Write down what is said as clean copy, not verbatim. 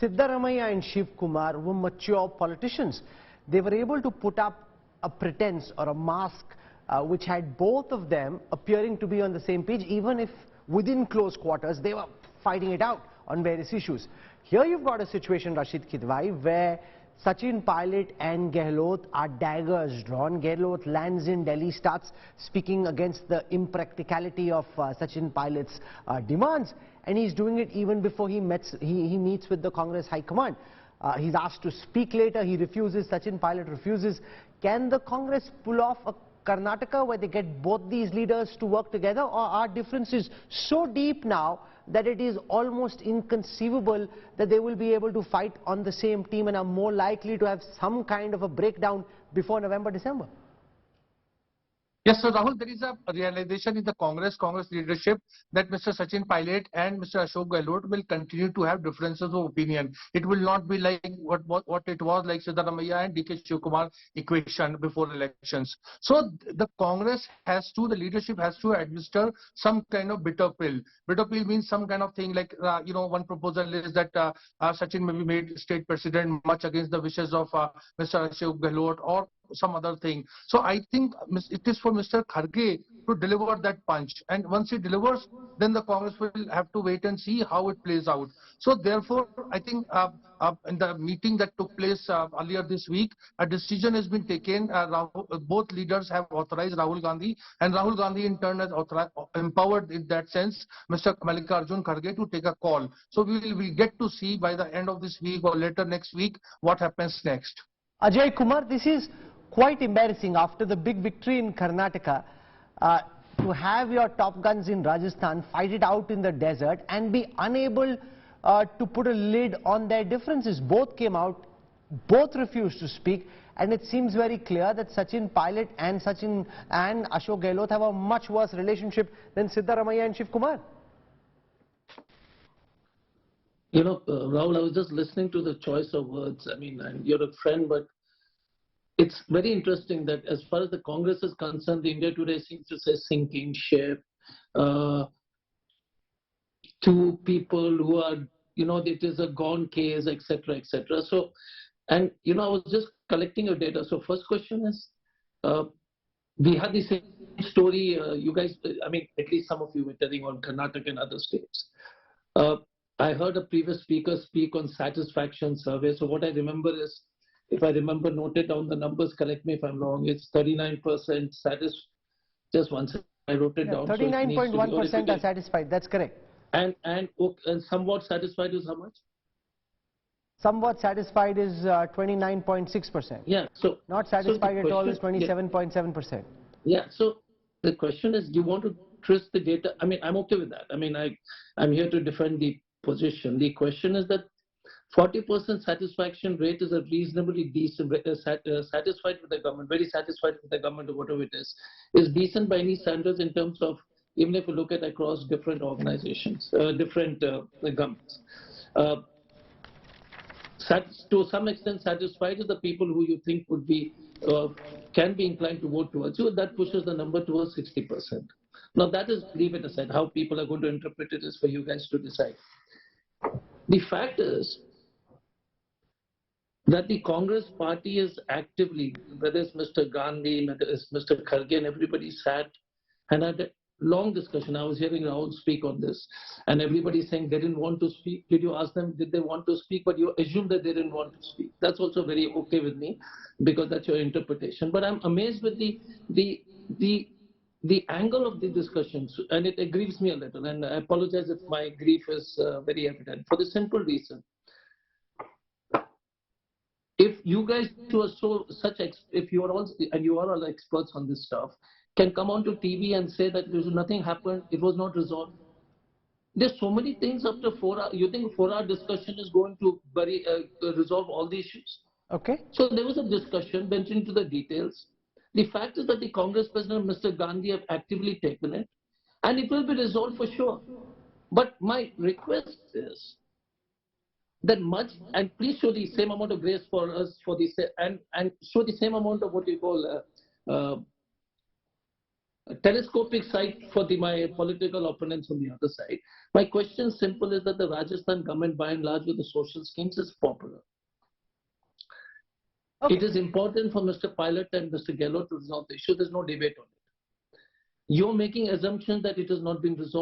Siddaramaiah and Shiv Kumar were mature politicians. They were able to put up a pretense or a mask which had both of them appearing to be on the same page, even if within close quarters they were fighting it out on various issues. Here you've got a situation, Rasheed Kidwai, where Sachin Pilot and Gehlot are daggers drawn. Gehlot lands in Delhi, starts speaking against the impracticality of Sachin Pilot's demands, and he's doing it even before he meets with the Congress High Command. He's asked to speak later, he refuses, Sachin Pilot refuses. Can the Congress pull off a Karnataka where they get both these leaders to work together, or are differences so deep now that it is almost inconceivable that they will be able to fight on the same team and are more likely to have some kind of a breakdown before November, December? Yes, so Rahul, there is a realization in the Congress leadership that Mr. Sachin Pilot and Mr. Ashok Gehlot will continue to have differences of opinion. It will not be like what it was like Siddaramaiah and D.K. Shivkumar equation before elections. So the Congress has to, the leadership has to administer some kind of bitter pill. Bitter pill means some kind of thing like, one proposal is that Sachin may be made state president much against the wishes of Mr. Ashok Gehlot, or some other thing. So I think it is for Mr. Kharge to deliver that punch, and once he delivers, then the Congress will have to wait and see how it plays out. So therefore, I think in the meeting that took place earlier this week, a decision has been taken. Both leaders have authorized Rahul Gandhi, and Rahul Gandhi in turn has empowered in that sense Mr. Mallikarjun Kharge to take a call. So we will get to see by the end of this week or later next week what happens next. Ajay Kumar, this is quite embarrassing after the big victory in Karnataka to have your top guns in Rajasthan fight it out in the desert and be unable to put a lid on their differences. Both came out, both refused to speak, and it seems very clear that Sachin Pilot and Ashok Gehlot have a much worse relationship than Siddaramaiah and Shiv Kumar. Rahul, I was just listening to the choice of words. I mean, and you're a friend, but it's very interesting that as far as the Congress is concerned, the India Today seems to say sinking ship. Two people who are, it is a gone case, etc., etc. So, and, I was just collecting your data. So first question is, we had the same story, you guys, I mean, at least some of you were telling on Karnataka and other states. I heard a previous speaker speak on satisfaction survey. So what I remember is, if I remember, noted down the numbers, correct me if I'm wrong, it's 39% satisfied. Just once I wrote it down. 39.1% are satisfied, that's correct. And somewhat satisfied is how much? Somewhat satisfied is 29.6%. Yeah, so not satisfied at all is 27.7%. Yeah, so the question is, do you want to twist the data? I mean, I'm okay with that. I mean, I'm here to defend the position. The question is that 40% satisfaction rate is a reasonably decent, satisfied with the government, very satisfied with the government or whatever it is decent by any standards in terms of, even if you look at across different organizations, different governments. To some extent satisfied is the people who you think would be, can be inclined to vote towards you. That pushes the number towards 60%. Now that is, leave it aside, how people are going to interpret it is for you guys to decide. The fact is that the Congress party is actively, whether it's Mr. Gandhi, whether it's Mr. Kharge, and everybody sat and had a long discussion. I was hearing Rahul speak on this, and everybody saying they didn't want to speak. Did you ask them, did they want to speak? But you assume that they didn't want to speak. That's also very okay with me, because that's your interpretation. But I'm amazed with the angle of the discussions, and it grieves me a little, and I apologize if my grief is very evident, for the simple reason. If you guys who are if you are all, and you are all experts on this stuff, can come onto TV and say that nothing happened, it was not resolved. There's so many things after 4 hours. You think 4-hour discussion is going to resolve all the issues? Okay. So there was a discussion, went into the details. The fact is that the Congress President, Mr. Gandhi, have actively taken it, and it will be resolved for sure. But my request is that much, and please show the same amount of grace for us, for the and show the same amount of what you call a telescopic sight for my political opponents on the other side. My question simple is that the Rajasthan government, by and large, with the social schemes is popular. Okay. It is important for Mr. Pilot and Mr. Gehlot to resolve the issue. There's no debate on it. You're making assumptions that it has not been resolved.